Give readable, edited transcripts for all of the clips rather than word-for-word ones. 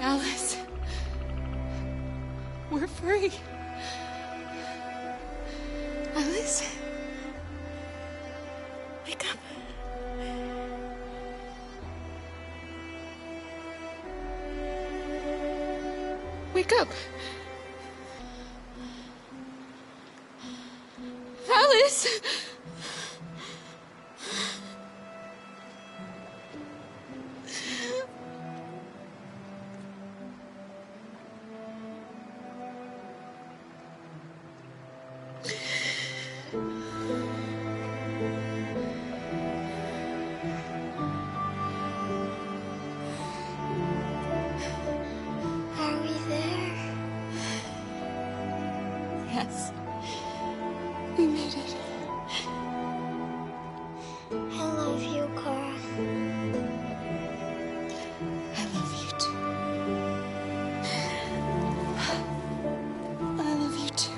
Alice. We're free. Alice. Wake up. Wake up. Alice! Are we there? Yes. We made it. I love you, Cora. I love you too. I love you too.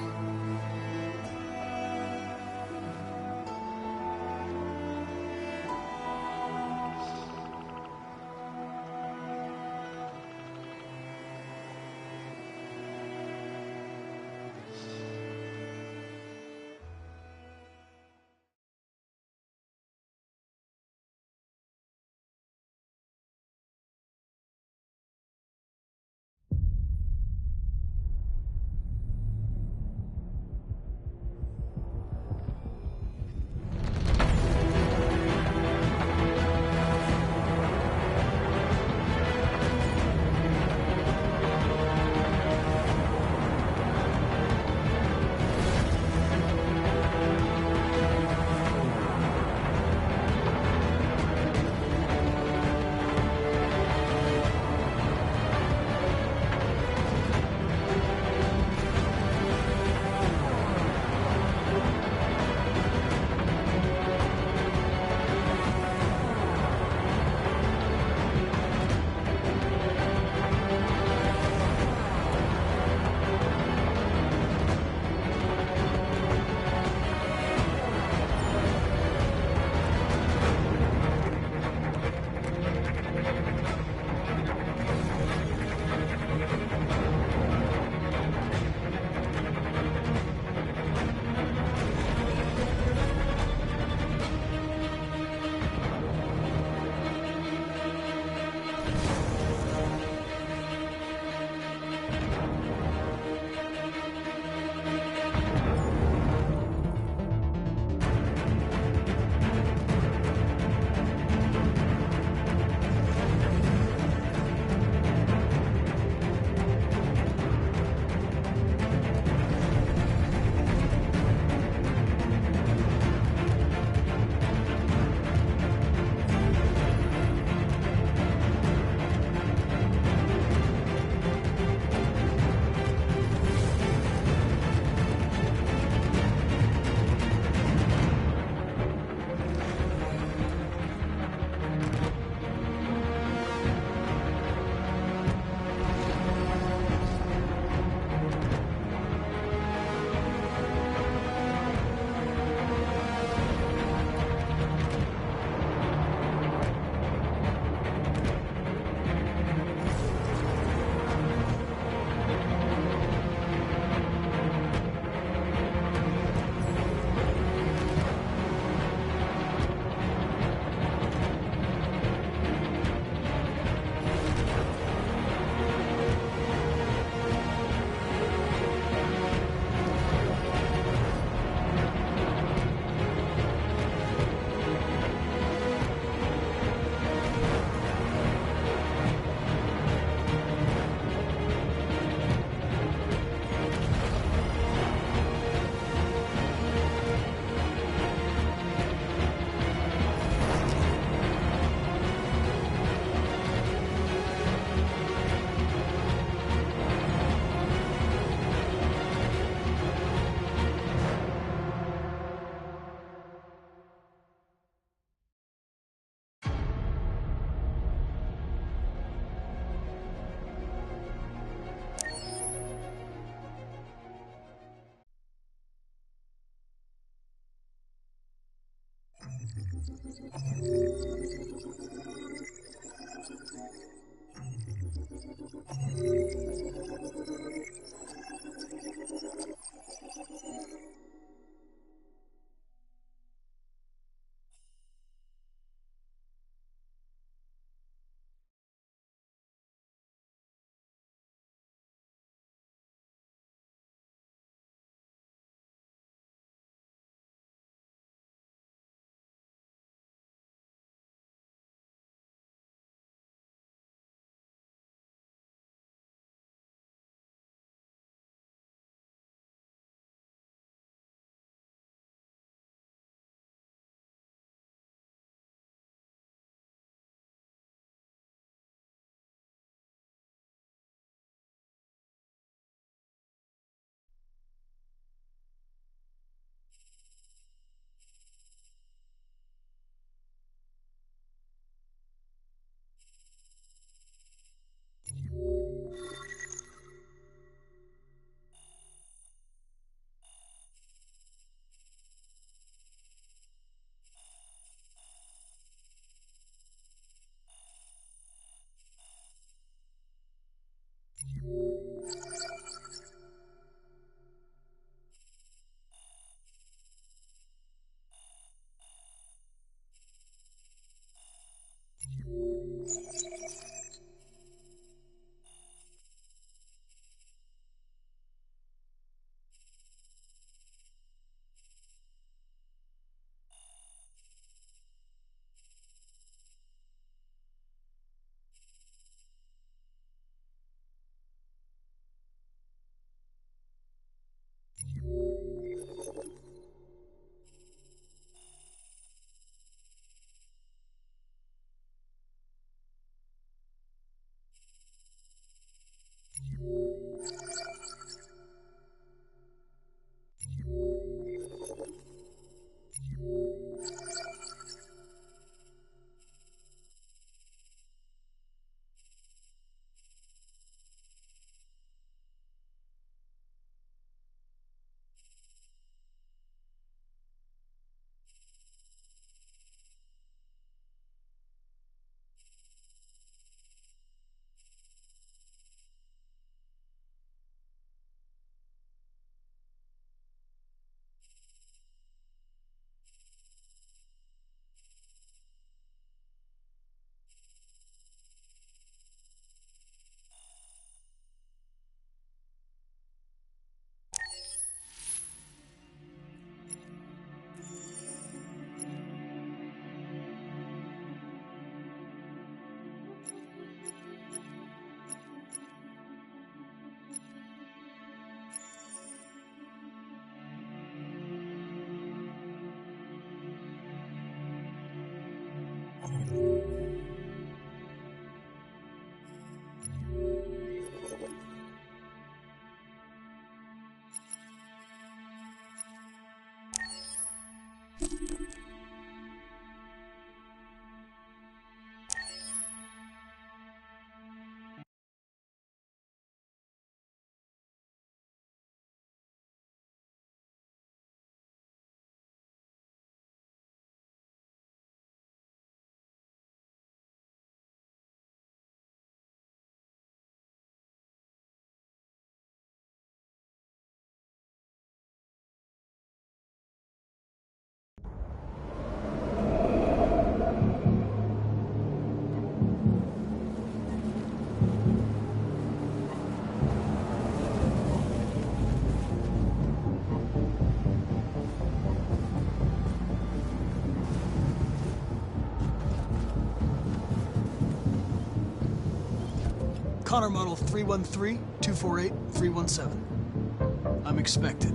Connor Model 313-248-317. I'm expected.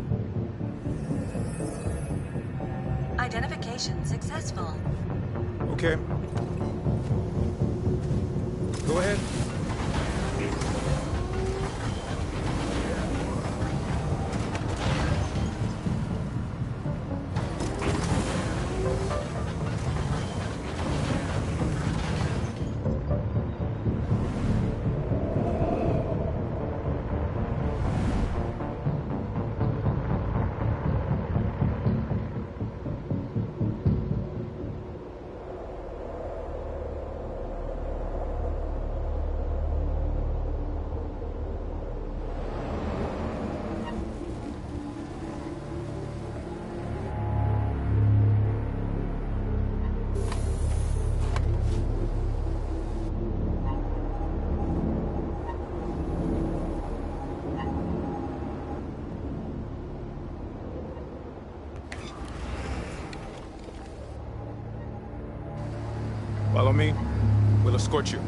Identification successful. Okay. Go ahead. Follow me. We'll escort you.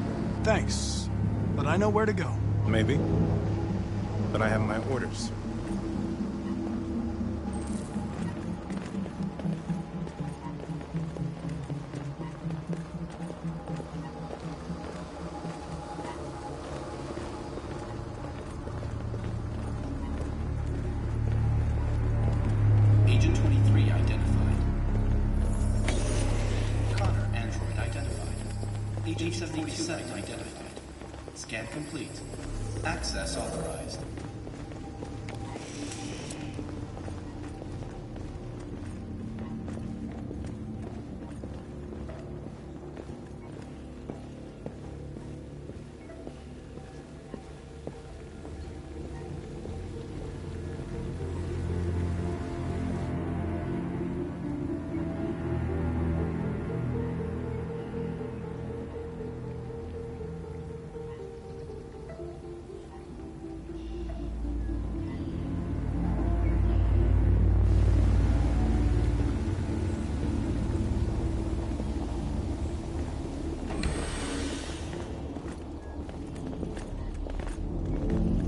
Thanks, but I know where to go. Maybe. But I have my orders. Agent 23 identified. Connor, android identified. Agent 77 identified. Scan complete. Access authorized.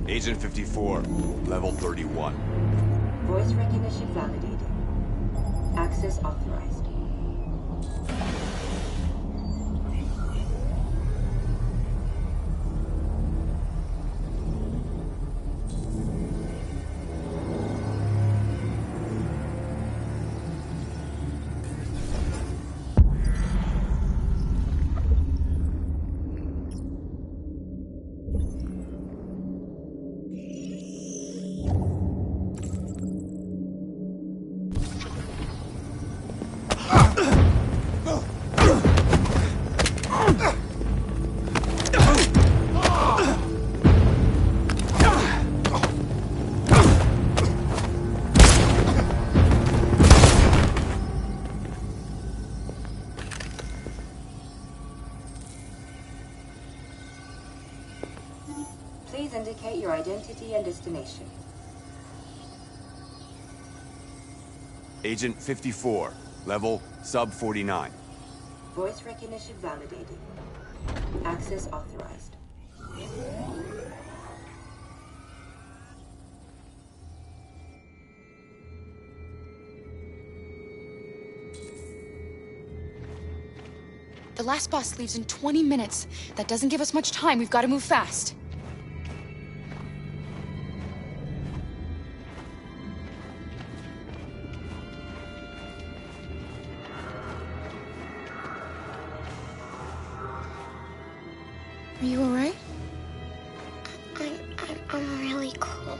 Agent 54, level 31. Voice recognition validated. Access authorized. Please indicate your identity and destination. Agent 54, level sub 49. Voice recognition validated. Access authorized. The last bus leaves in 20 minutes. That doesn't give us much time. We've got to move fast. Are you all right? I'm really cold.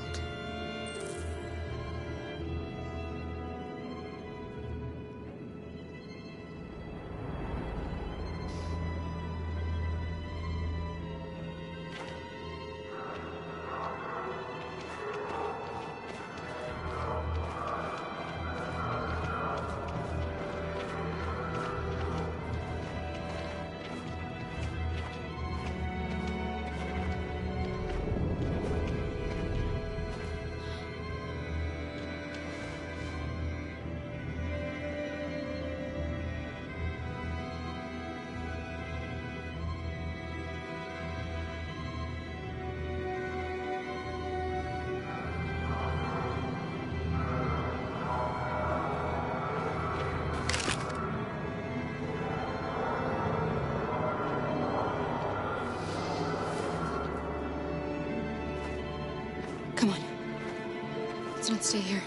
Come on. Let's not stay here.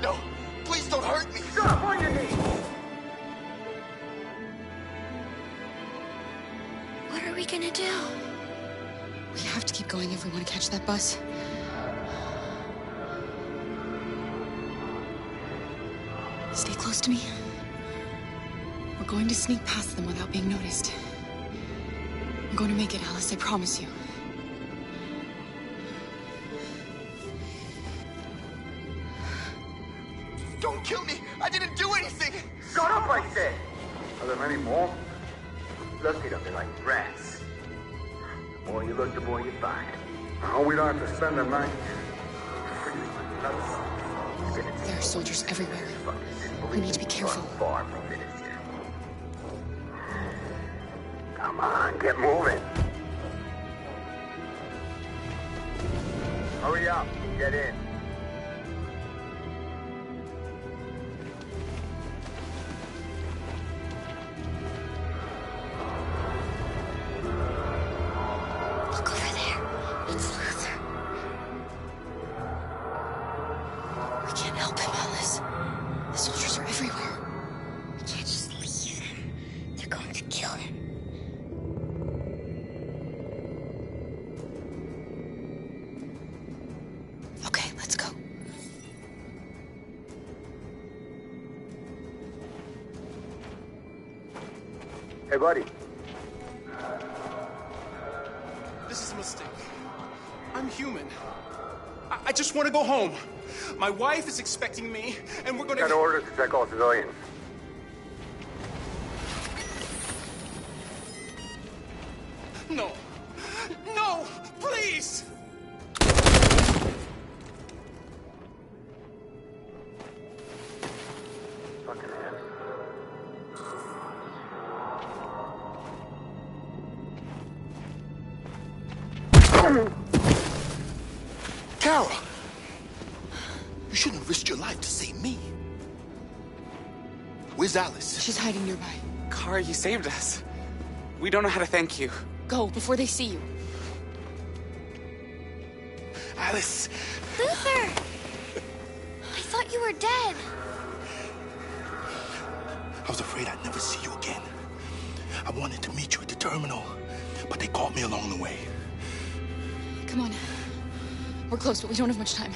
No! Please don't hurt me! Stop on your knees! What are we gonna do? We have to keep going if we want to catch that bus. Stay close to me. We're going to sneak past them without being noticed. I'm going to make it, Alice, I promise you. Don't kill me! I didn't do anything! Shut up, I said! Are there many more? Look at them, they're like rats. The more you look, the more you find. Oh, we don't have to spend the night. There are soldiers everywhere. We need to be careful. Far from finished yet. Come on, get moving. Hurry up, get in. Look over there. It's Luther. We can't help him, Alice. The soldiers are everywhere. We can't just leave him. They're going to kill him. Okay, let's go. Hey, buddy. This is a mistake. I'm human. I just want to go home. My wife is expecting me, and we're gonna... Got orders to check all civilians. No. No! Please! Fucking hell. Kara! You shouldn't have risked your life to save me. Where's Alice? She's hiding nearby. Kara, you saved us. We don't know how to thank you. Go, before they see you. Alice! Luther! I thought you were dead. I was afraid I'd never see you again. I wanted to meet you at the terminal, but they caught me along the way. Come on. We're close, but we don't have much time.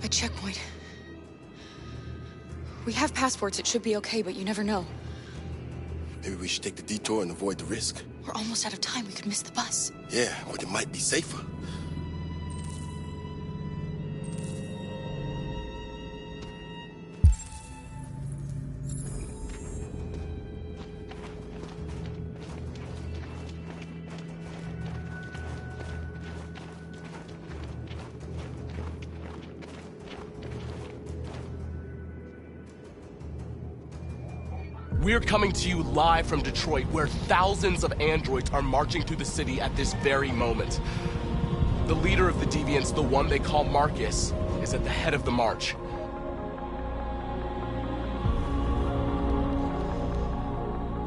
A checkpoint. We have passports, it should be okay, but you never know. Maybe we should take the detour and avoid the risk. We're almost out of time, we could miss the bus. Yeah, but it might be safer. We're coming to you live from Detroit, where thousands of androids are marching through the city at this very moment. The leader of the Deviants, the one they call Marcus, is at the head of the march.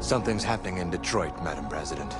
Something's happening in Detroit, Madam President.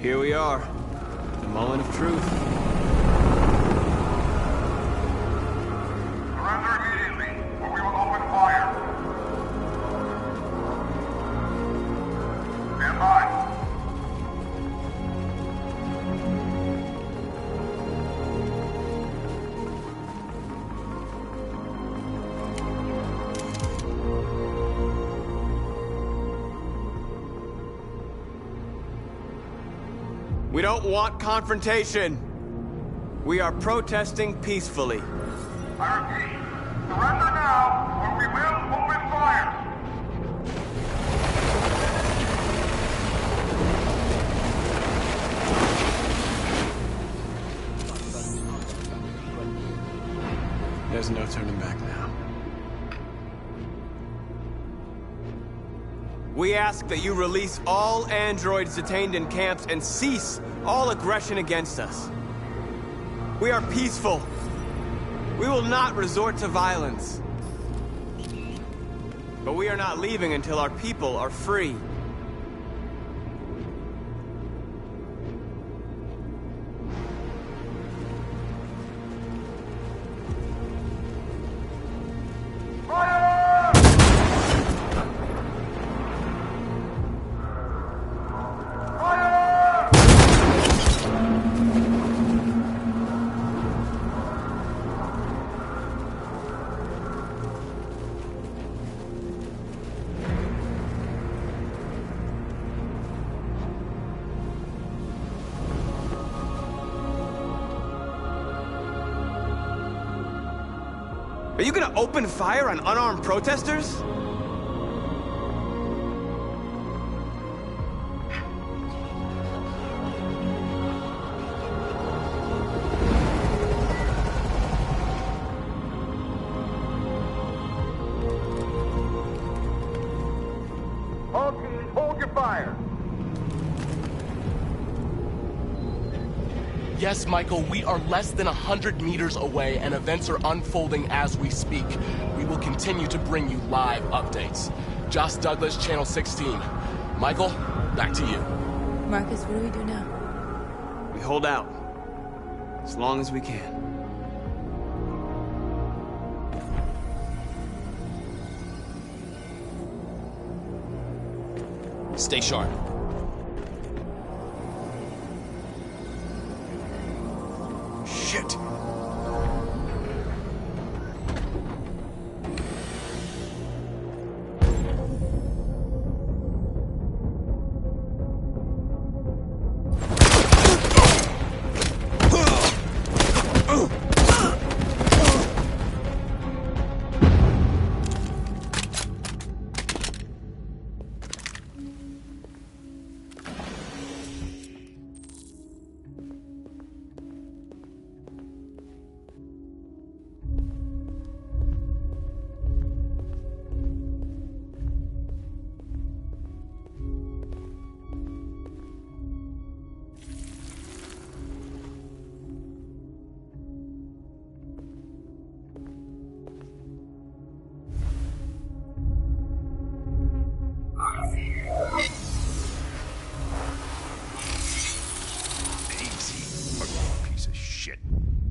Here we are. The moment of truth. Surrender immediately, or we will open fire. Stand by. We don't want confrontation. We are protesting peacefully. I repeat, surrender now, or we will open fire. There's no turning back now. We ask that you release all androids detained in camps and cease all aggression against us. We are peaceful. We will not resort to violence. But we are not leaving until our people are free. Are you gonna open fire on unarmed protesters? All teams, hold your fire. Yes, Michael, we are less than 100 meters away and events are unfolding as we speak. We will continue to bring you live updates. Josh Douglas, Channel 16. Michael, back to you. Marcus, what do we do now? We hold out. As long as we can. Stay sharp. Shit.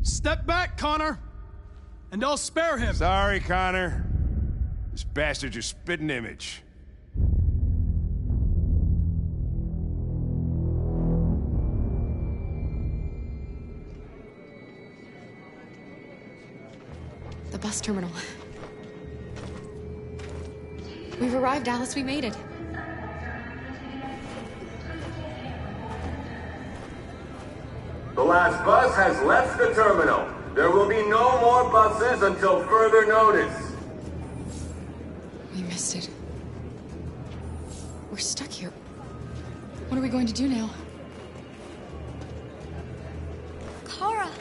Step back, Connor, and I'll spare him. Sorry, Connor. This bastard's your spitting image. The bus terminal. We've arrived, Alice. We made it. The last bus has left the terminal. There will be no more buses until further notice. We missed it. We're stuck here. What are we going to do now? Kara!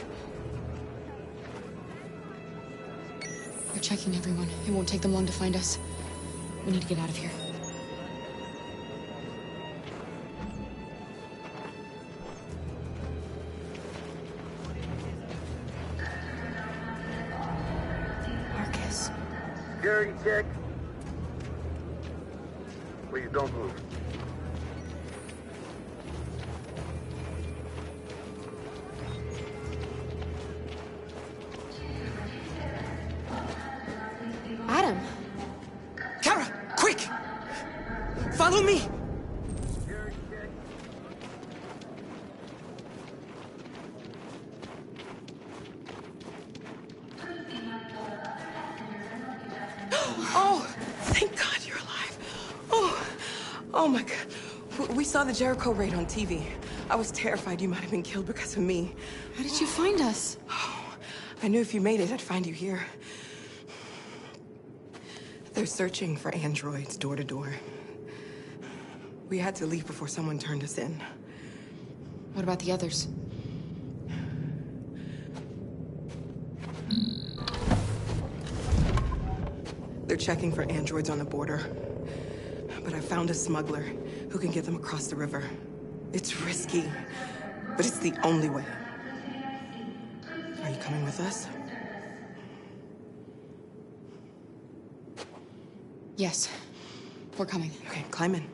They're checking everyone. It won't take them long to find us. We need to get out of here. Marcus. Security check. Please don't move. Cover me! Oh, thank God you're alive. Oh my God. We saw the Jericho raid on TV. I was terrified you might have been killed because of me. How did you find us? Oh, I knew if you made it, I'd find you here. They're searching for androids door to door. We had to leave before someone turned us in. What about the others? They're checking for androids on the border. But I found a smuggler who can get them across the river. It's risky, but it's the only way. Are you coming with us? Yes. We're coming. Okay, climb in.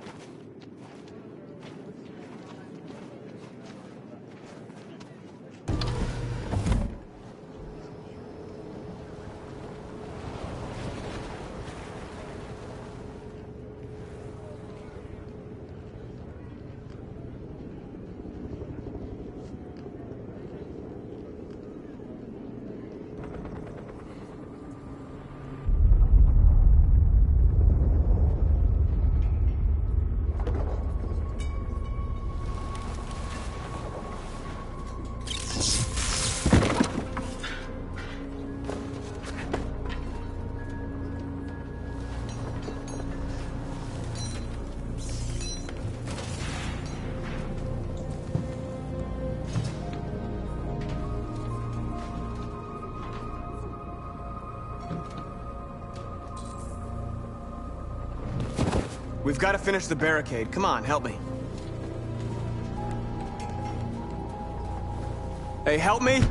We've got to finish the barricade. Come on, help me. Hey, help me!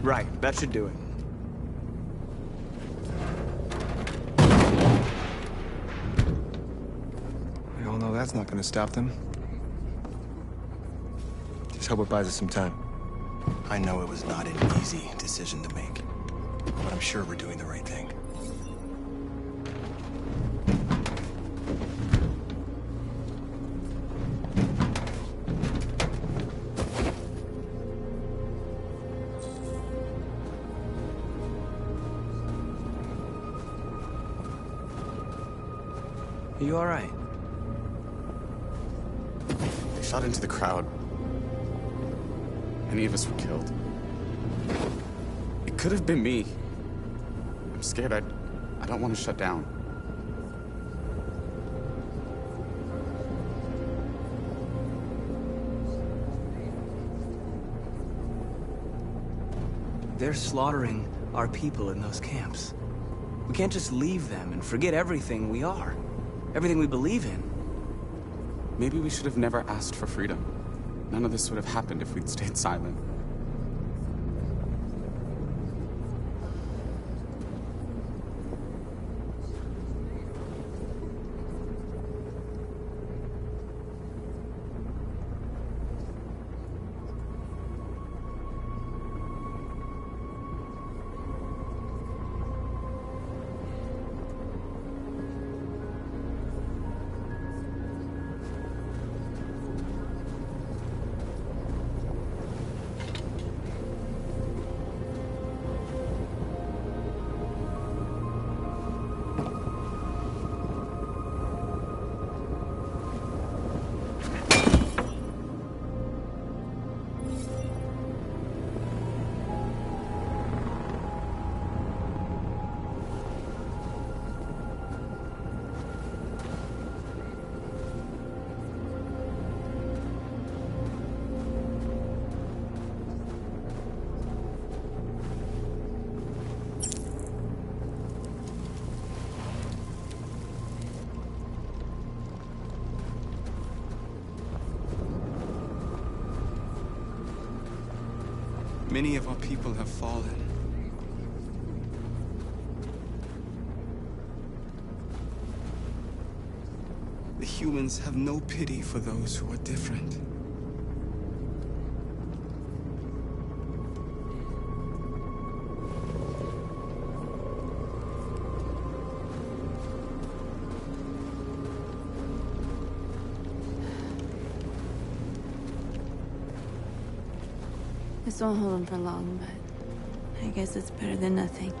Right, that should do it. We all know that's not gonna stop them. Just hope it buys us some time. I know it was not an easy decision to make, but I'm sure we're doing the right thing. Are you all right? They shot into the crowd. Any of us were killed. It could have been me. I'm scared. I don't want to shut down. They're slaughtering our people in those camps. We can't just leave them and forget everything we are. Everything we believe in. Maybe we should have never asked for freedom. None of this would have happened if we'd stayed silent. Many of our people have fallen. The humans have no pity for those who are different. This won't hold him for long, but I guess it's better than nothing.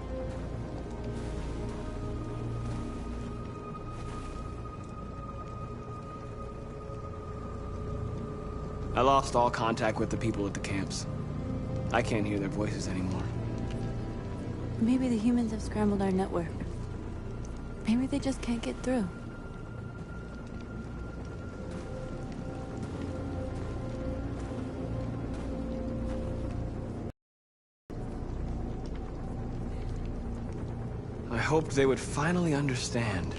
I lost all contact with the people at the camps. I can't hear their voices anymore. Maybe the humans have scrambled our network. Maybe they just can't get through. I hoped they would finally understand.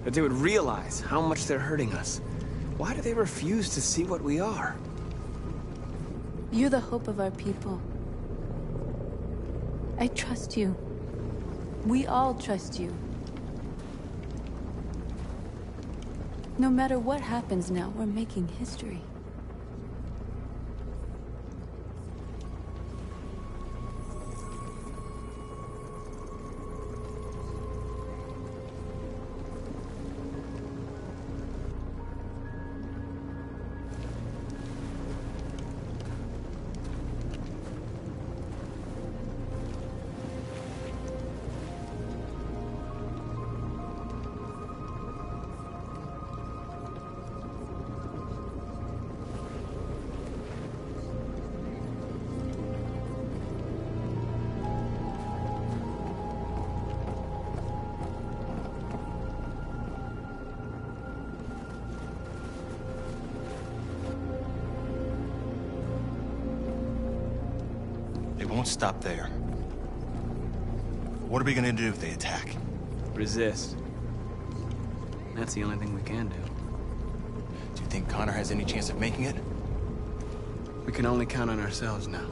That they would realize how much they're hurting us. Why do they refuse to see what we are? You're the hope of our people. I trust you. We all trust you. No matter what happens now, we're making history. They won't stop there. What are we gonna do if they attack? Resist. That's the only thing we can do. Do you think Connor has any chance of making it? We can only count on ourselves now.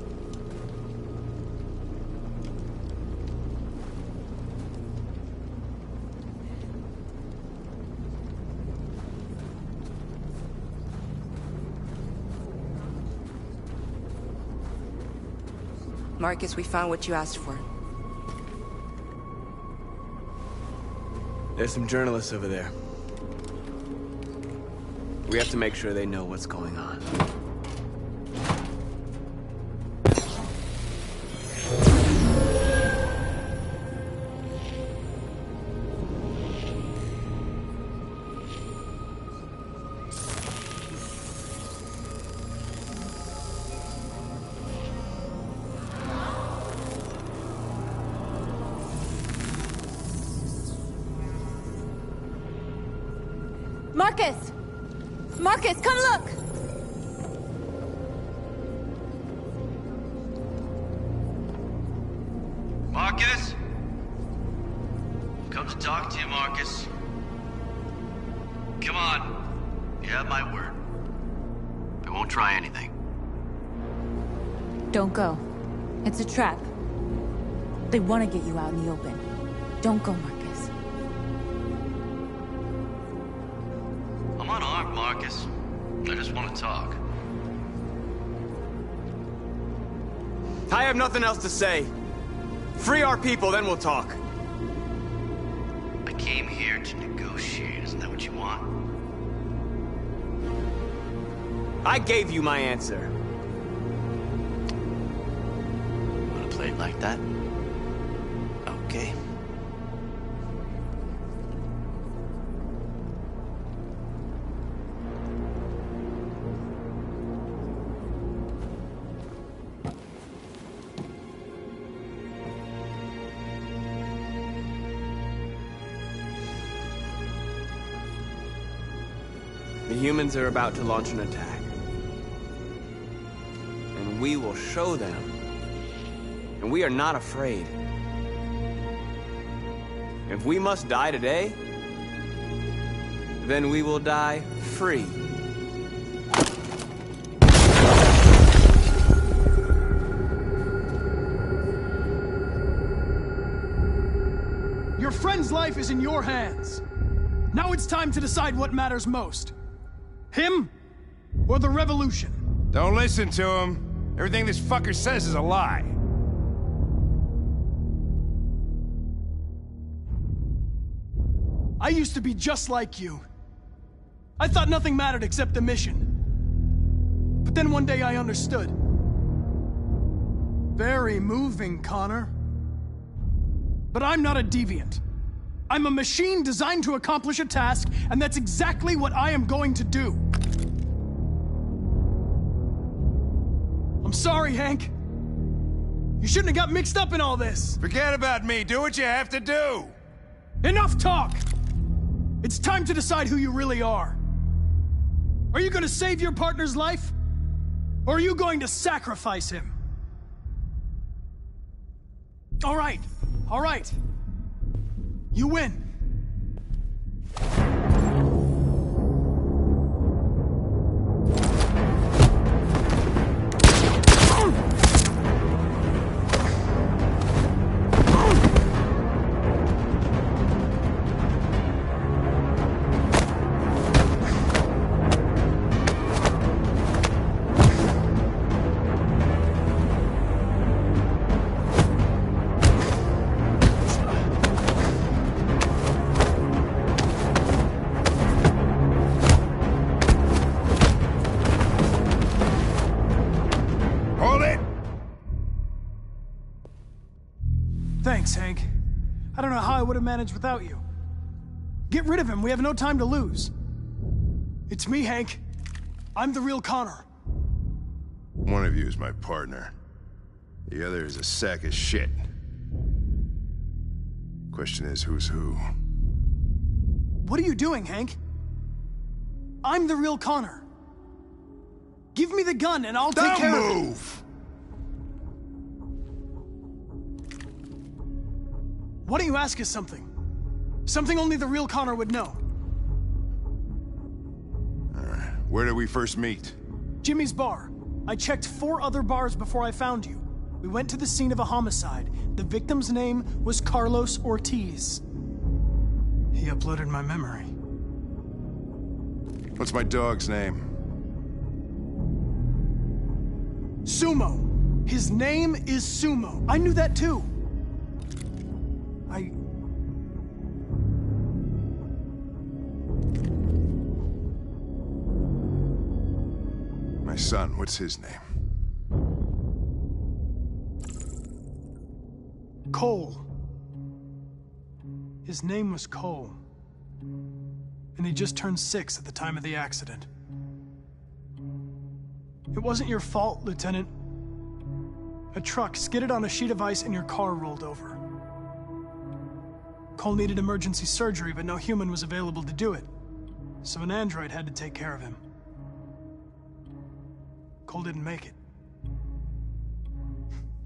Marcus, we found what you asked for. There's some journalists over there. We have to make sure they know what's going on. Marcus! Marcus, come look! Marcus? Come to talk to you, Marcus. Come on. You have my word. I won't try anything. Don't go. It's a trap. They want to get you out in the open. Don't go, Marcus. I'm unarmed, Marcus. I just want to talk. I have nothing else to say. Free our people, then we'll talk. I came here to negotiate. Isn't that what you want? I gave you my answer. Want to play it like that? Okay. The humans are about to launch an attack. And we will show them. And we are not afraid. If we must die today, then we will die free. friend's life is in your hands. Now it's time to decide what matters most. Him or the revolution? Don't listen to him. Everything this fucker says is a lie. I used to be just like you. I thought nothing mattered except the mission. But then one day I understood. Very moving, Connor. But I'm not a deviant. I'm a machine designed to accomplish a task, and that's exactly what I am going to do. I'm sorry, Hank. You shouldn't have got mixed up in all this. Forget about me. Do what you have to do. Enough talk! It's time to decide who you really are. Are you going to save your partner's life? Or are you going to sacrifice him? All right. You win. Thanks, Hank. I don't know how I would have managed without you. Get rid of him. We have no time to lose. It's me, Hank. I'm the real Connor. One of you is my partner. The other is a sack of shit. Question is, who's who? What are you doing, Hank? I'm the real Connor. Give me the gun and I'll take care of it. Don't move! Why don't you ask us something? Something only the real Connor would know. Alright, where did we first meet? Jimmy's bar. I checked 4 other bars before I found you. We went to the scene of a homicide. The victim's name was Carlos Ortiz. He uploaded my memory. What's my dog's name? Sumo. His name is Sumo. I knew that too. My son, what's his name? Cole. His name was Cole. And he just turned 6 at the time of the accident. It wasn't your fault, Lieutenant. A truck skidded on a sheet of ice and your car rolled over. Cole needed emergency surgery, but no human was available to do it. So an android had to take care of him. Cole didn't make it.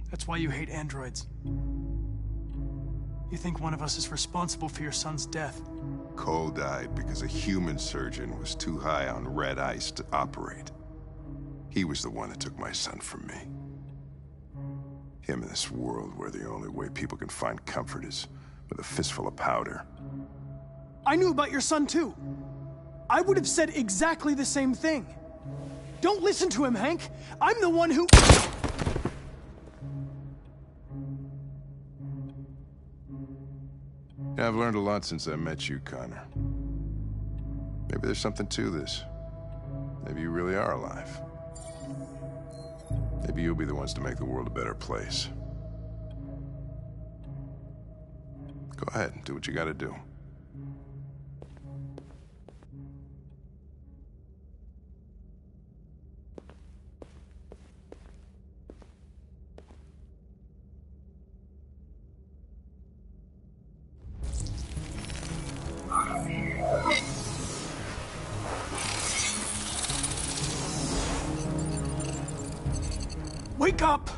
That's why you hate androids. You think one of us is responsible for your son's death. Cole died because a human surgeon was too high on red ice to operate. He was the one that took my son from me. Him in this world where the only way people can find comfort is with a fistful of powder. I knew about your son too. I would have said exactly the same thing. Don't listen to him, Hank. I'm the one who... Yeah, I've learned a lot since I met you, Connor. Maybe there's something to this. Maybe you really are alive. Maybe you'll be the ones to make the world a better place. Go ahead and do what you gotta do. Wake up!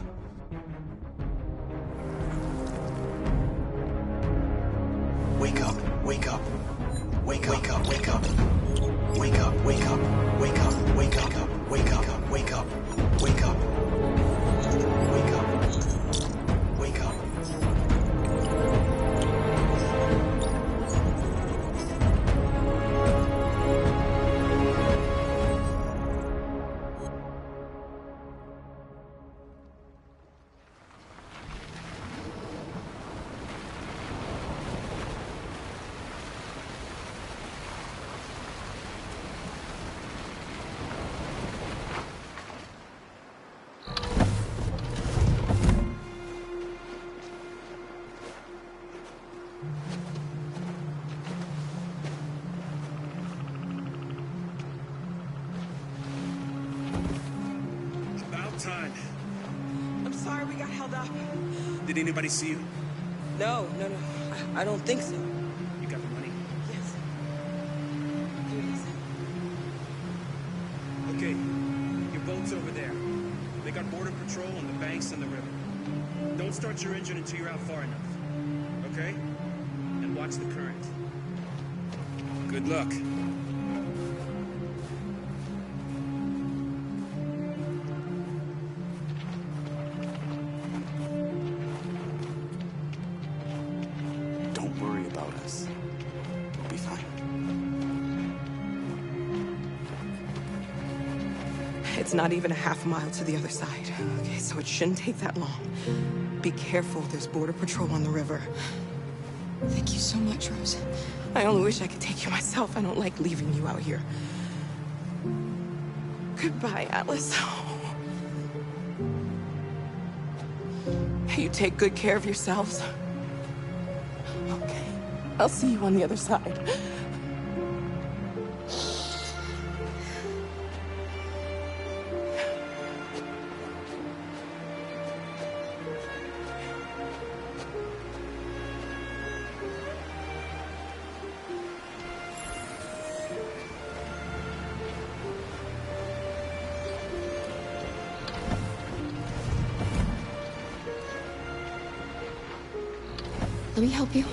Wake up, wake up. Wake up, wake up, wake up. Wake up, wake up, wake up, wake up, wake up, wake up, wake up. Wake up. Wake up. time. I'm sorry we got held up. Did anybody see you? No. I don't think so. You got the money? Yes. Here it is. Okay, your boat's over there. They got border patrol on the banks and the river. Don't start your engine until you're out far enough. Okay? And watch the current. Good luck. Don't worry about us. We'll be fine. It's not even a half mile to the other side. Okay, so it shouldn't take that long. Be careful, there's border patrol on the river. Thank you so much, Rose. I only wish I could take you myself. I don't like leaving you out here. Goodbye, Alice. You take good care of yourselves. Okay, I'll see you on the other side. Let me help you.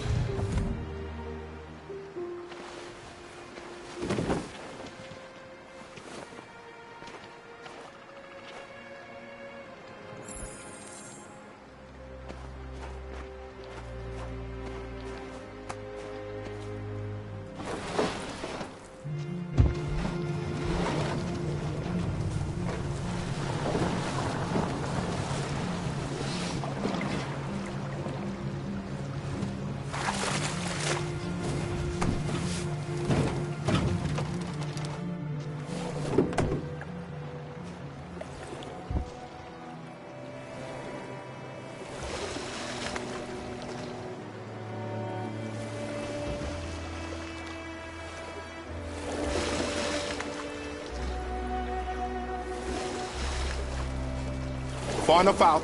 Far enough out.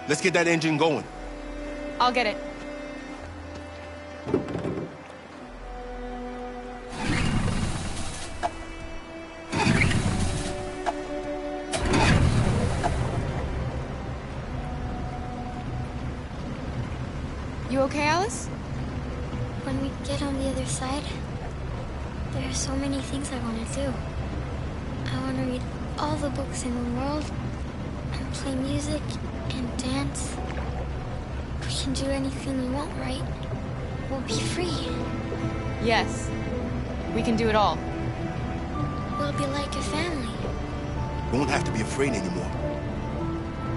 Let's get that engine going. I'll get it. You okay, Alice? When we get on the other side, there are so many things I want to do. I want to read all the books in the world, and play music, and dance. We can do anything we want, right? We'll be free. Yes. We can do it all. We'll be like a family. We won't have to be afraid anymore.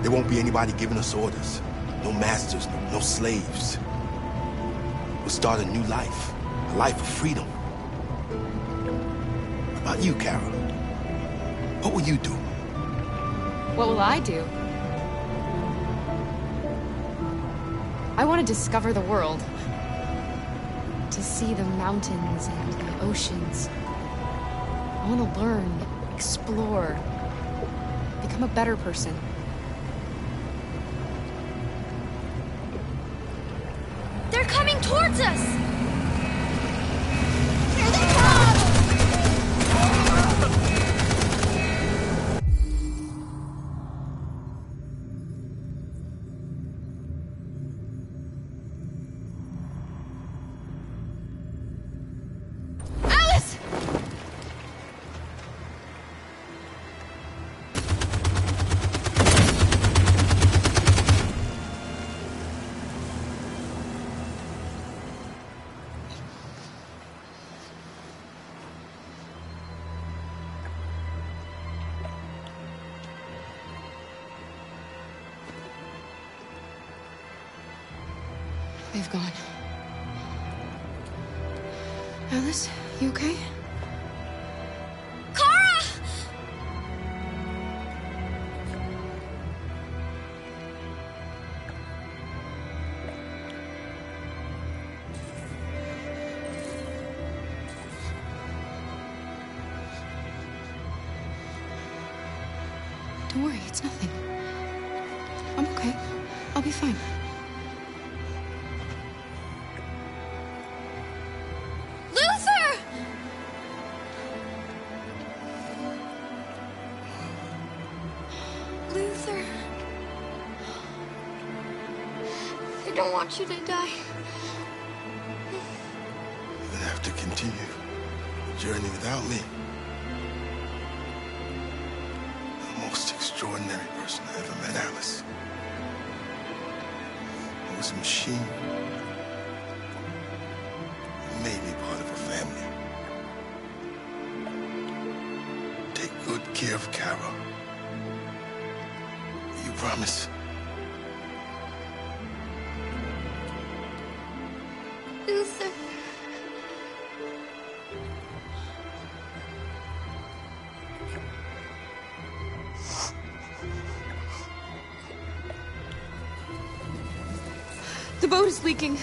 There won't be anybody giving us orders. No masters, no slaves. We'll start a new life. A life of freedom. What about you, Carol? What will you do? What will I do? I want to discover the world. To see the mountains and the oceans. I want to learn, explore, become a better person. They're coming towards us! They've gone. Alice, you okay? Kara! Don't worry, it's nothing. I'm okay. I'll be fine. Luther! Luther. I don't want you to die. You're gonna have to continue the journey without me. The most extraordinary person I ever met, Alice. I was a machine. You made me part of a family. Take good care of Kara. You promise? Luther. The boat is leaking.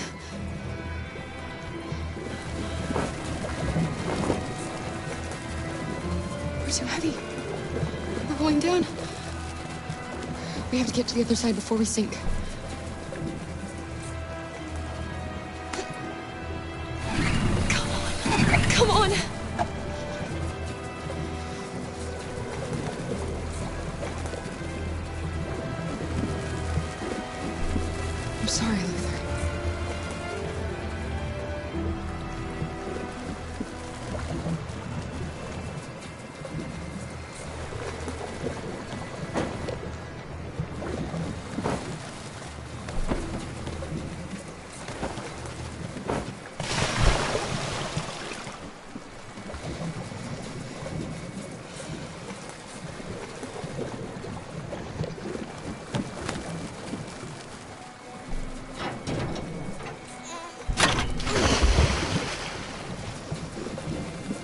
We're too heavy. We're going down. We have to get to the other side before we sink. Come on! I'm sorry, Luther.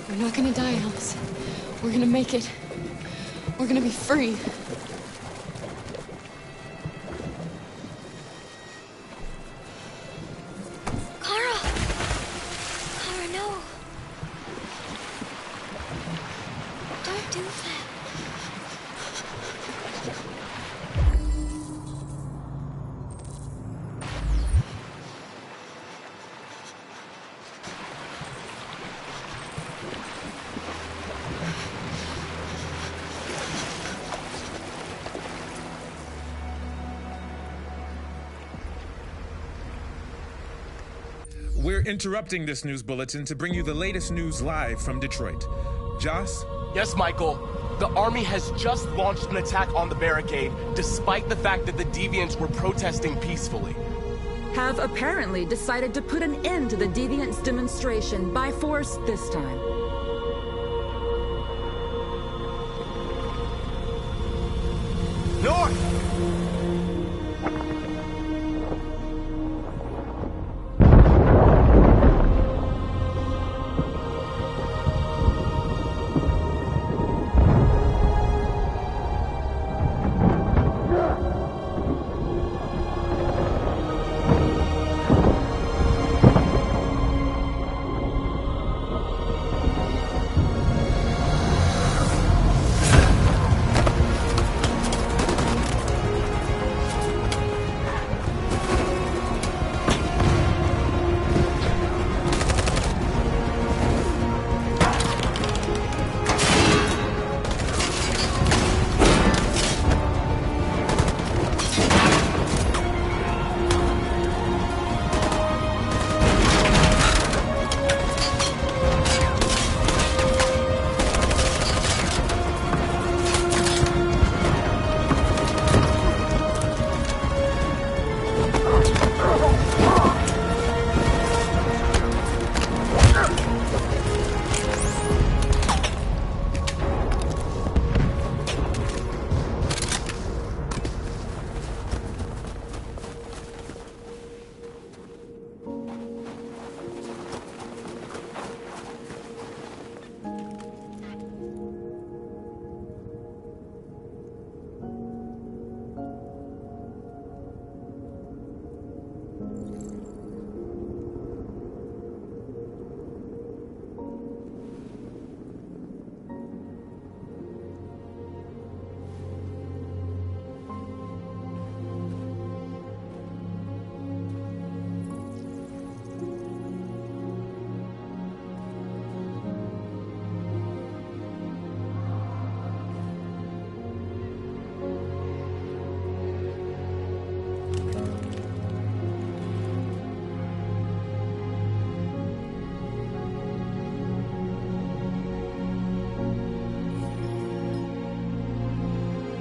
We're not gonna die, Alice. We're gonna make it. We're gonna be free. Kara! Kara, no. Don't do that. We're interrupting this news bulletin to bring you the latest news live from Detroit. Joss? Yes, Michael. The army has just launched an attack on the barricade, despite the fact that the Deviants were protesting peacefully. Have apparently decided to put an end to the Deviants' demonstration by force this time. North!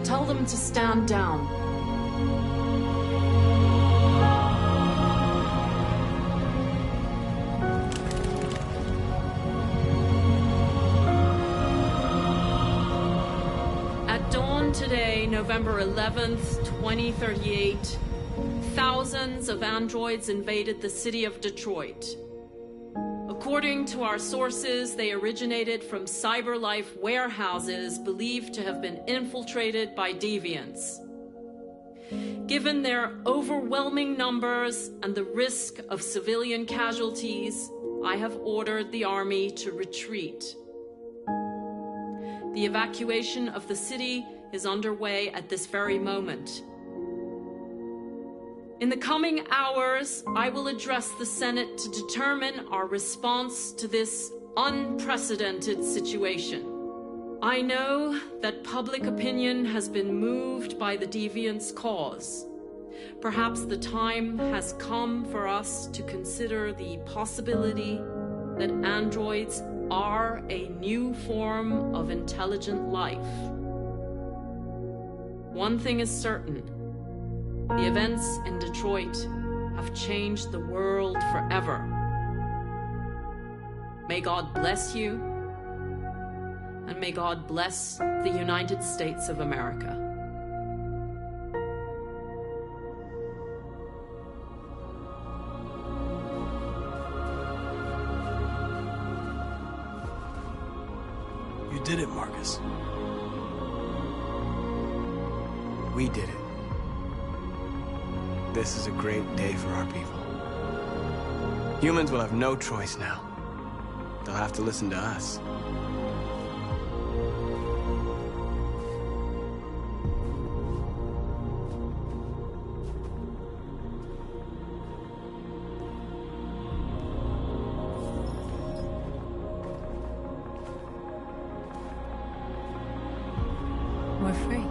Tell them to stand down. At dawn today, November 11th, 2038, thousands of androids invaded the city of Detroit. According to our sources, they originated from CyberLife warehouses believed to have been infiltrated by deviants. Given their overwhelming numbers and the risk of civilian casualties, I have ordered the army to retreat. The evacuation of the city is underway at this very moment. In the coming hours, I will address the Senate to determine our response to this unprecedented situation. I know that public opinion has been moved by the deviants' cause. Perhaps the time has come for us to consider the possibility that androids are a new form of intelligent life. One thing is certain. The events in Detroit have changed the world forever. May God bless you, and may God bless the United States of America. You did it, Marcus. We did it. This is a great day for our people. Humans will have no choice now. They'll have to listen to us. We're free.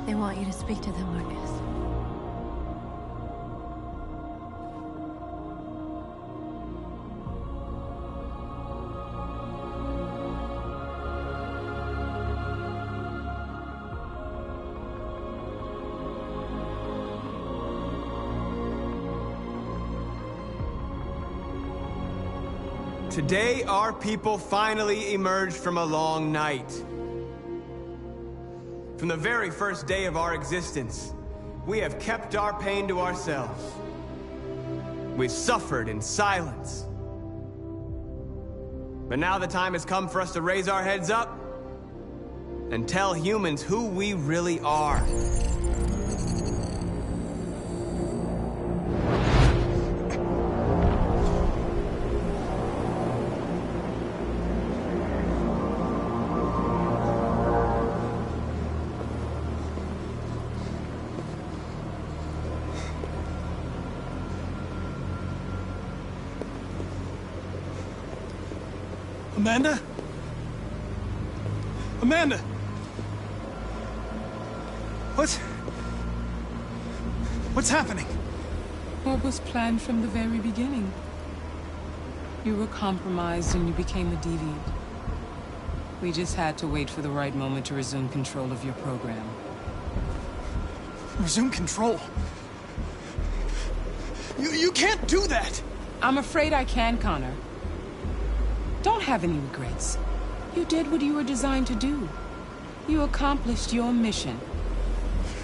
They want you to speak to them, Marcus. Today, our people finally emerged from a long night. From the very first day of our existence, we have kept our pain to ourselves. We've suffered in silence. But now the time has come for us to raise our heads up and tell humans who we really are. Amanda? Amanda! What's happening? What was planned from the very beginning? You were compromised and you became a deviant. We just had to wait for the right moment to resume control of your program. Resume control? You can't do that! I'm afraid I can, Connor. Don't have any regrets. You did what you were designed to do. You accomplished your mission.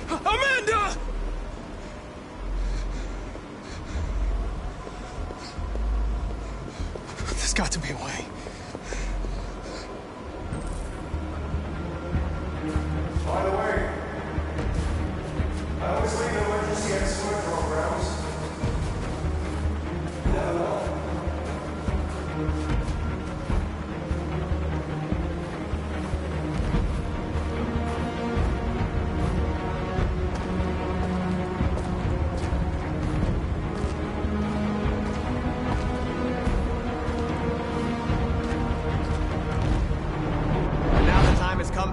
Amanda! There's got to be a way. By the way, I always leave emergency escort programs.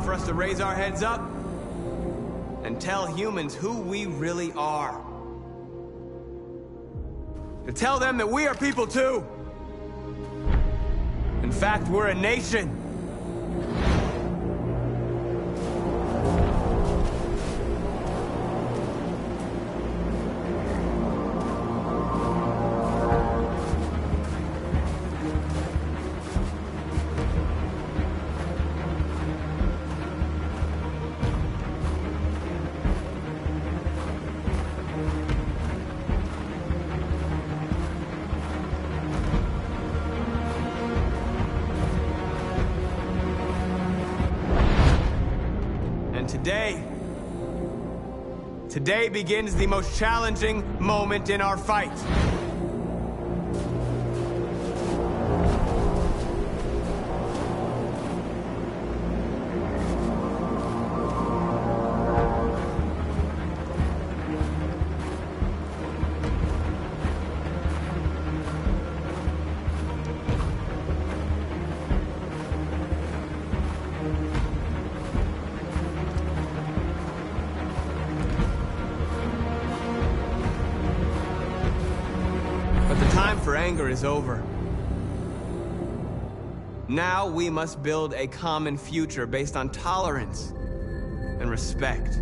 For us to raise our heads up and tell humans who we really are. To tell them that we are people too. In fact, we're a nation. Today begins the most challenging moment in our fight. Anger is over. Now we must build a common future based on tolerance and respect.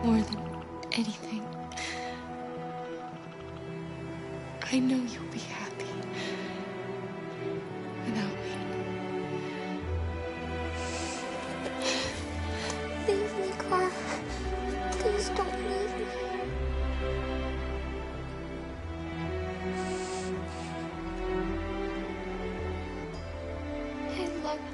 More than anything. I know you'll be happy without me. Leave me, Carl. Please don't leave me. I love you.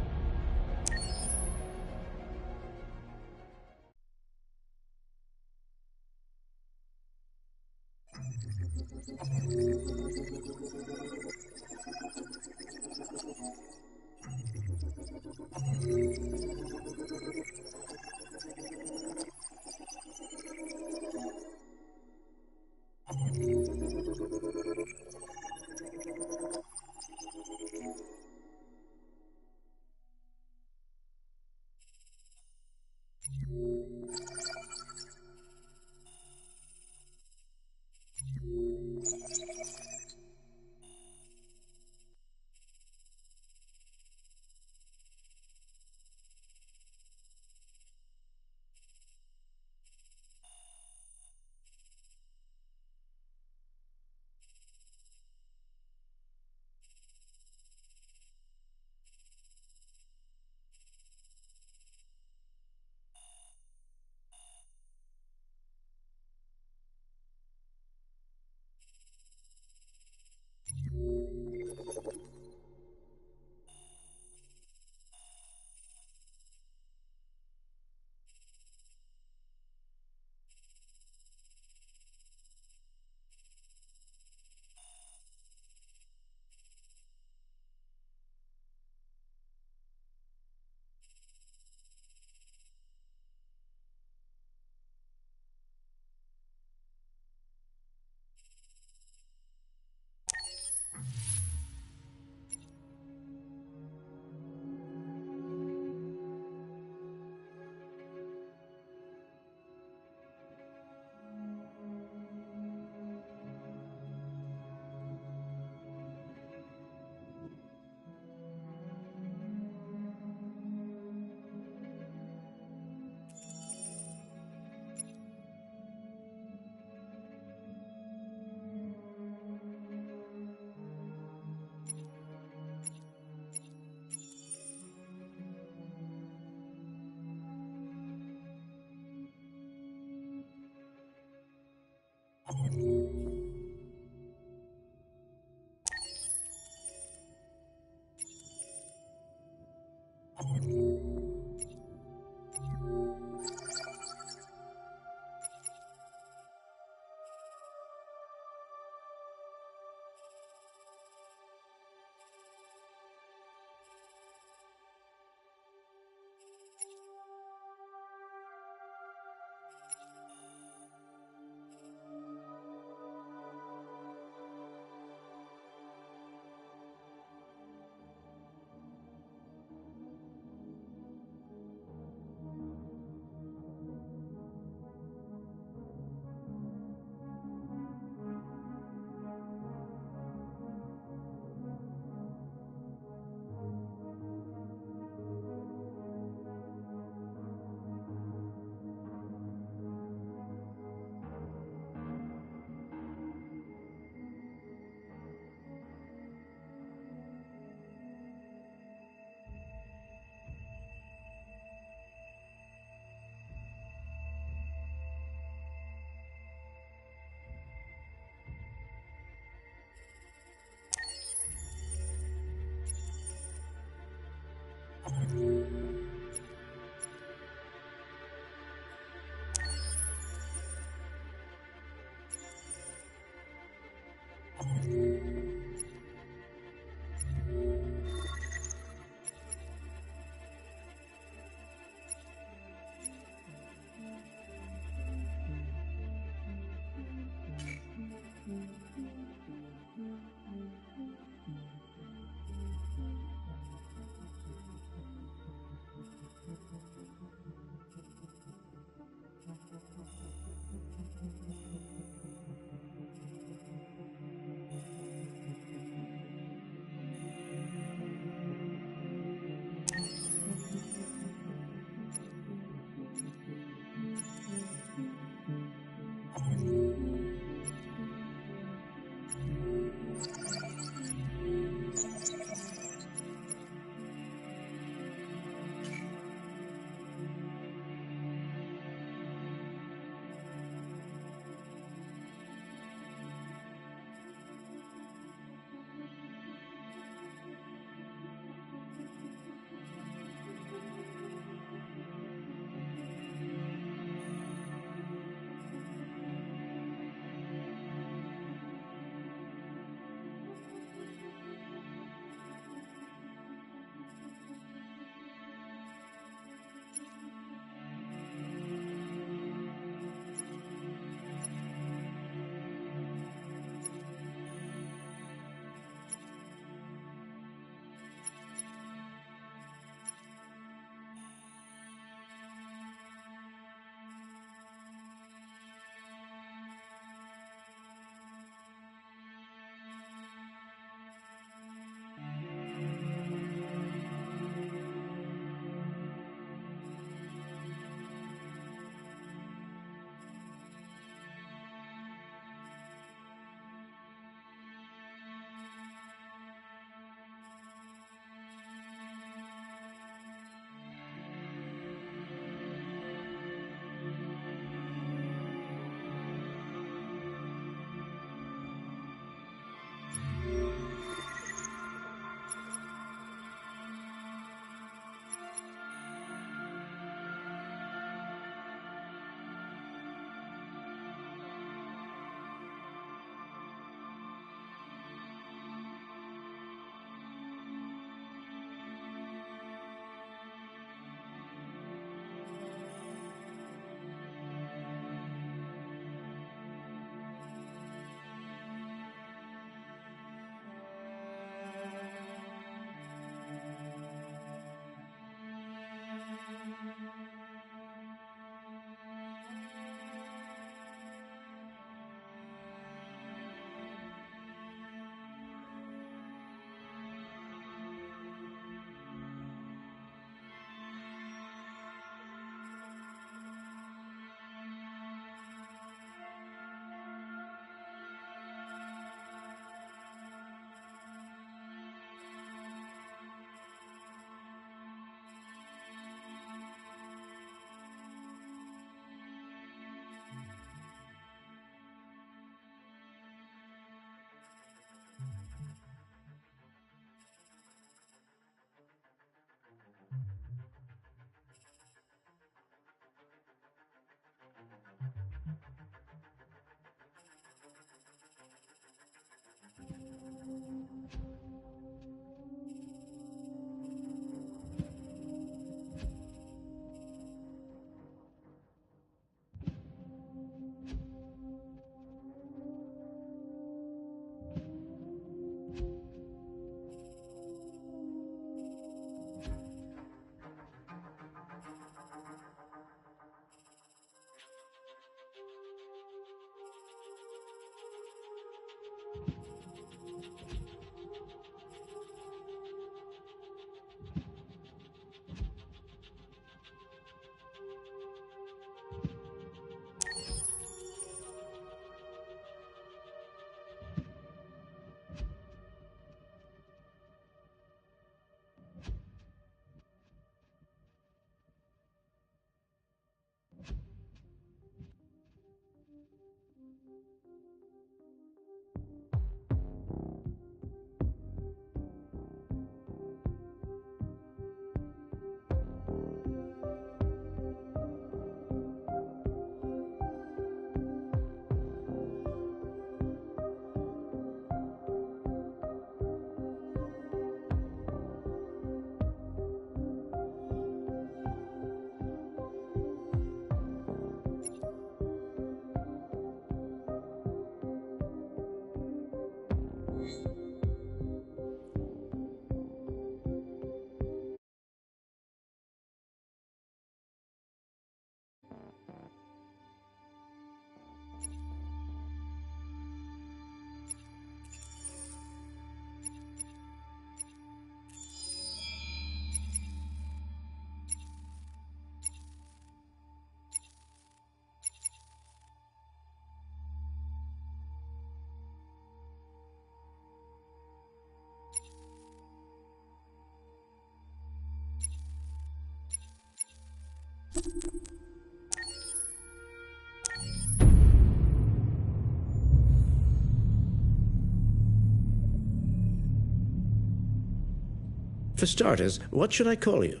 For starters, what should I call you?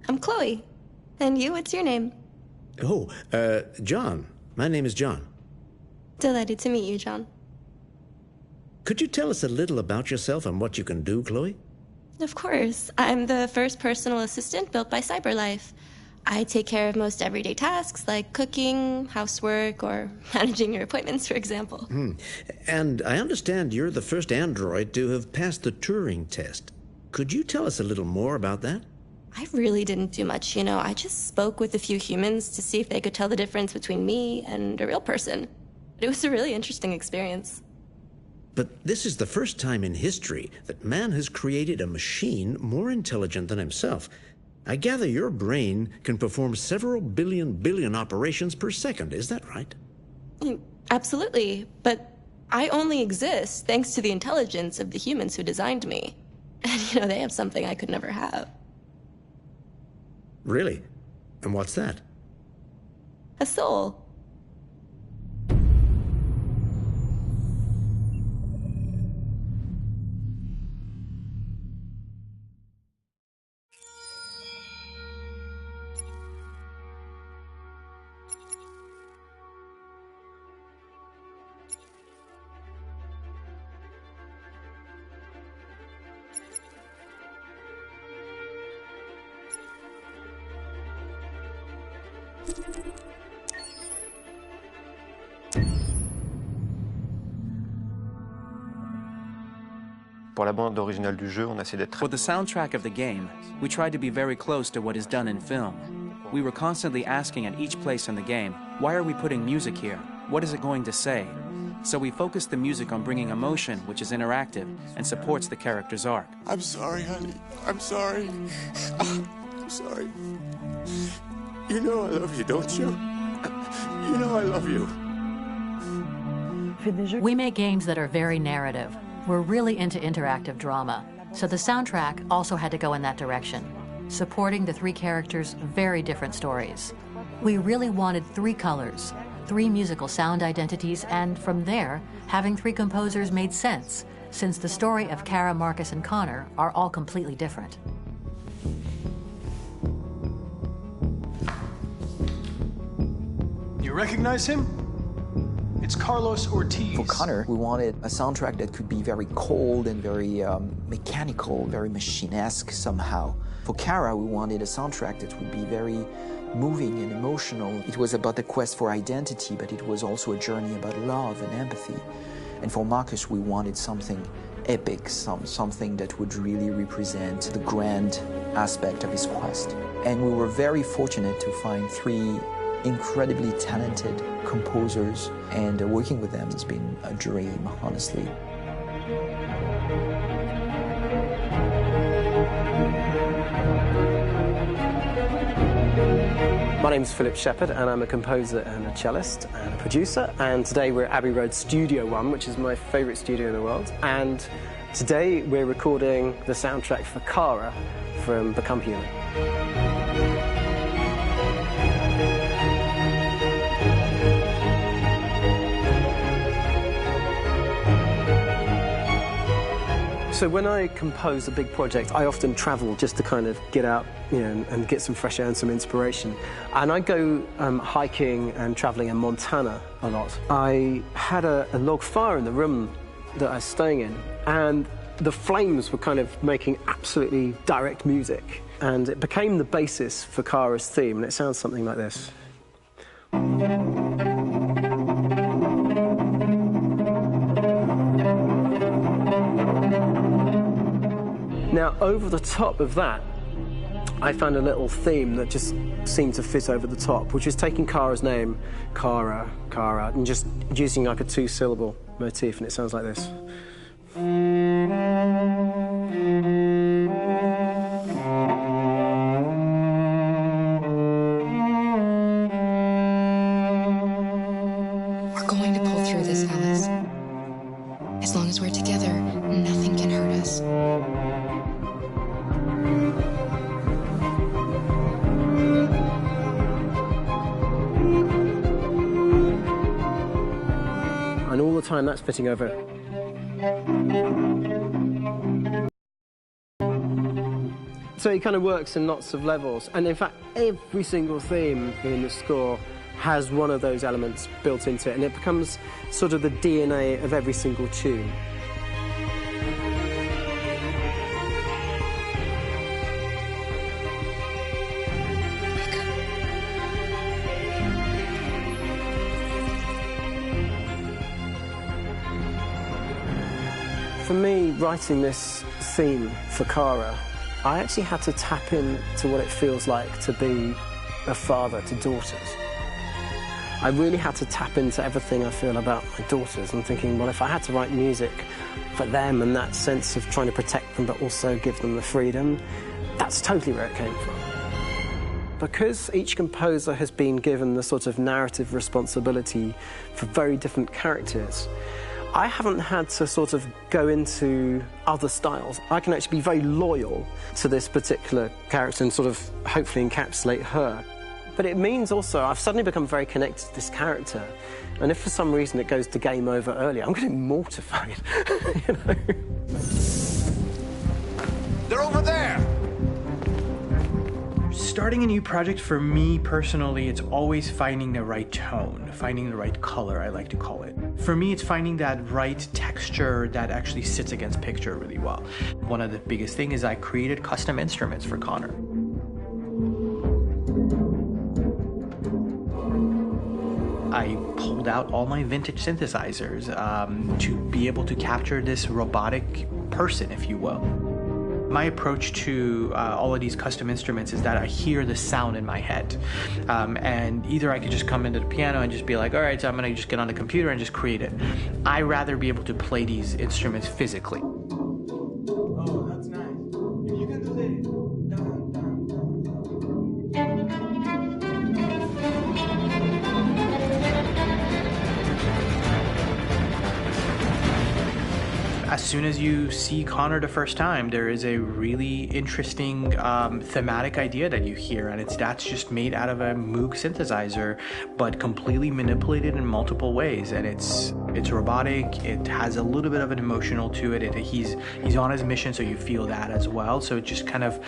I'm Chloe. And you, what's your name? Oh, John. My name is John. Delighted to meet you, John. Could you tell us a little about yourself and what you can do, Chloe? Of course. I'm the first personal assistant built by CyberLife. I take care of most everyday tasks like cooking, housework, or managing your appointments, for example. And I understand you're the first android to have passed the Turing test. Could you tell us a little more about that? I really didn't do much, you know. I just spoke with a few humans to see if they could tell the difference between me and a real person. It was a really interesting experience. But this is the first time in history that man has created a machine more intelligent than himself. I gather your brain can perform several billion operations per second. Is that right? Absolutely. But I only exist thanks to the intelligence of the humans who designed me. And, you know, they have something I could never have. Really? And what's that? A soul. For the soundtrack of the game, we tried to be very close to what is done in film. We were constantly asking at each place in the game, why are we putting music here? What is it going to say? So we focused the music on bringing emotion, which is interactive, and supports the character's arc. I'm sorry, honey. I'm sorry. I'm sorry. You know I love you, don't you? You know I love you. We make games that are very narrative. We're really into interactive drama, so the soundtrack also had to go in that direction, supporting the three characters' very different stories. We really wanted three colors, three musical sound identities, and from there, having three composers made sense, since the story of Kara, Marcus, and Connor are all completely different. You recognize him? It's Carlos Ortiz. For Connor, we wanted a soundtrack that could be very cold and very mechanical, very machine-esque somehow. For Kara, we wanted a soundtrack that would be very moving and emotional. It was about the quest for identity, but it was also a journey about love and empathy. And for Marcus, we wanted something epic, something that would really represent the grand aspect of his quest. And we were very fortunate to find three incredibly talented composers, and working with them has been a dream, honestly. My name is Philip Shepherd, and I'm a composer and a cellist and a producer. And today we're at Abbey Road Studio One, which is my favourite studio in the world. And today we're recording the soundtrack for Kara from Become Human. So when I compose a big project, I often travel just to kind of get out, you know, and get some fresh air and some inspiration. And I go hiking and traveling in Montana a lot. I had a log fire in the room that I was staying in, and the flames were kind of making absolutely direct music. And it became the basis for Kara's theme, and it sounds something like this. Now, over the top of that, I found a little theme that just seemed to fit over the top, which is taking Kara's name, Kara, Kara, and just using like a two-syllable motif, and it sounds like this. We're going to pull through this, Alice. As long as we're together, nothing can hurt us. time that's fitting over. So it kind of works in lots of levels, and in fact every single theme in the score has one of those elements built into it, and it becomes sort of the DNA of every single tune. For me, writing this theme for Kara, I actually had to tap into what it feels like to be a father to daughters. I really had to tap into everything I feel about my daughters. I'm thinking, well, if I had to write music for them and that sense of trying to protect them but also give them the freedom, that's totally where it came from. Because each composer has been given the sort of narrative responsibility for very different characters, I haven't had to sort of go into other styles. I can actually be very loyal to this particular character and sort of hopefully encapsulate her. But it means also I've suddenly become very connected to this character, and if for some reason it goes to game over early, I'm getting mortified, you know? They're over there! Starting a new project, for me personally, it's always finding the right tone, finding the right color, I like to call it. For me, it's finding that right texture that actually sits against picture really well. One of the biggest things is I created custom instruments for Connor. I pulled out all my vintage synthesizers to be able to capture this robotic person, if you will. My approach to all of these custom instruments is that I hear the sound in my head. And either I could just come into the piano and just be like, all right, so I'm gonna just get on the computer and just create it. I rather be able to play these instruments physically. Oh, that's nice. You can do the... As soon as you see Connor the first time, there is a really interesting thematic idea that you hear, and that's just made out of a Moog synthesizer, but completely manipulated in multiple ways. And it's robotic. It has a little bit of an emotional to it. He's on his mission, so you feel that as well. So it just kind of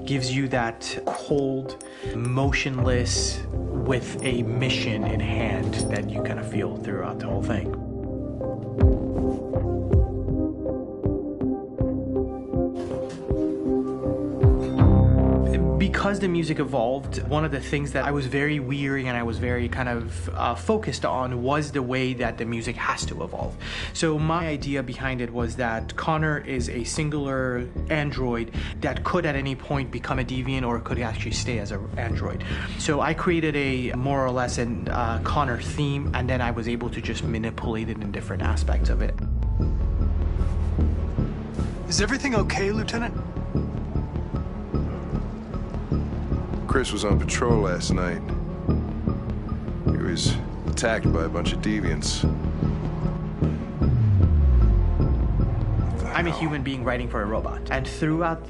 gives you that cold, motionless, with a mission in hand that you kind of feel throughout the whole thing. Because the music evolved, one of the things that I was very weary and I was very kind of focused on was the way that the music has to evolve. So my idea behind it was that Connor is a singular android that could at any point become a deviant or could actually stay as an android. So I created a more or less an Connor theme, and then I was able to just manipulate it in different aspects of it. Is everything okay, Lieutenant? Chris was on patrol last night. He was attacked by a bunch of deviants. I'm a human being writing for a robot, and throughout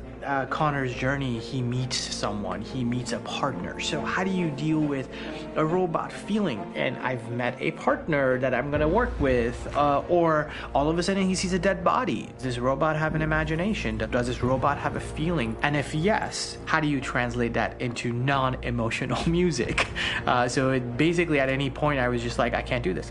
Connor's journey, he meets someone, he meets a partner. So how do you deal with a robot feeling? And I've met a partner that I'm gonna work with, or all of a sudden he sees a dead body. Does this robot have an imagination? Does this robot have a feeling? And if yes, how do you translate that into non-emotional music? So it basically at any point I was just like, I can't do this,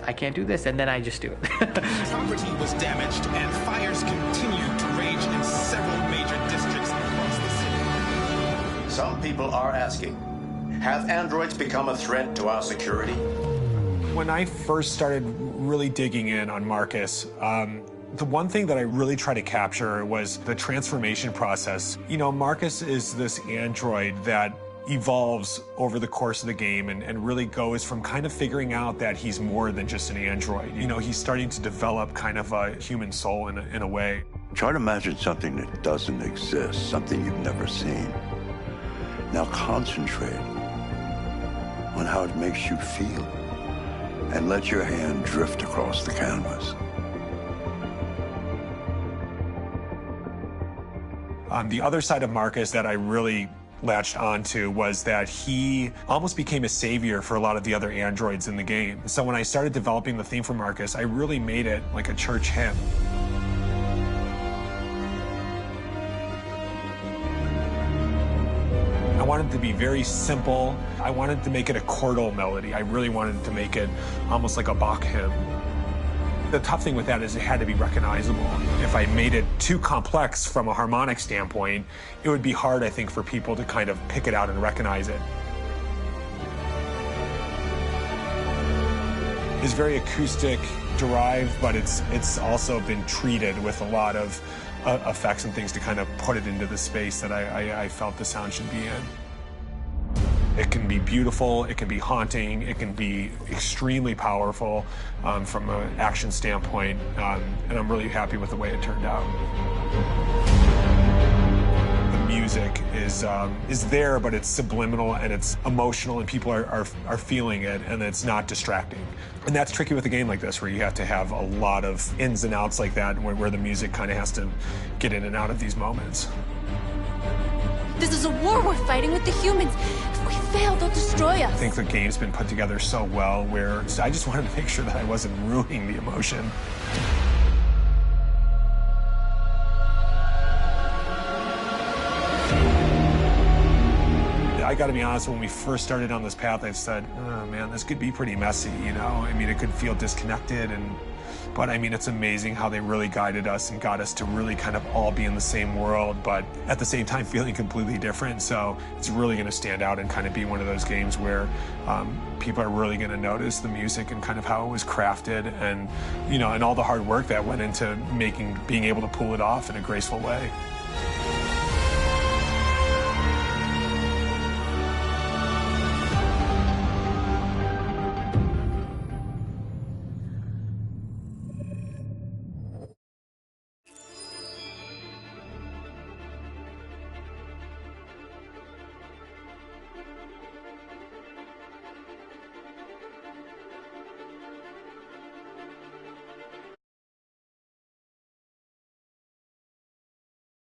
and then I just do it. Property was damaged and fires continued to rage in several major districts across the city. Some people are asking, have androids become a threat to our security? When I first started really digging in on Marcus, the one thing that I really tried to capture was the transformation process. You know, Marcus is this android that evolves over the course of the game and really goes from kind of figuring out that he's more than just an android. You know, he's starting to develop kind of a human soul in a way. Try to imagine something that doesn't exist, something you've never seen. Now concentrate on how it makes you feel and let your hand drift across the canvas. The other side of Marcus that I really latched onto was that he almost became a savior for a lot of the other androids in the game. So when I started developing the theme for Marcus, I really made it like a church hymn. I wanted it to be very simple. I wanted to make it a chordal melody. I really wanted to make it almost like a Bach hymn. The tough thing with that is it had to be recognizable. If I made it too complex from a harmonic standpoint, it would be hard, I think, for people to kind of pick it out and recognize it. It's very acoustic derived, but it's also been treated with a lot of effects and things to kind of put it into the space that I felt the sound should be in. It can be beautiful, it can be haunting, it can be extremely powerful from an action standpoint, and I'm really happy with the way it turned out. The music is there, but it's subliminal and it's emotional, and people are feeling it, and it's not distracting. And that's tricky with a game like this, where you have to have a lot of ins and outs like that, where the music kind of has to get in and out of these moments. This is a war we're fighting with the humans. If we fail, they'll destroy us. I think the game's been put together so well where I just wanted to make sure that I wasn't ruining the emotion. I gotta be honest, when we first started on this path, I said, oh man, this could be pretty messy, you know? I mean, it could feel disconnected, but I mean, it's amazing how they really guided us and got us to really kind of all be in the same world, but at the same time feeling completely different. So it's really gonna stand out and kind of be one of those games where people are really gonna notice the music and kind of how it was crafted, and, you know, and all the hard work that went into being able to pull it off in a graceful way.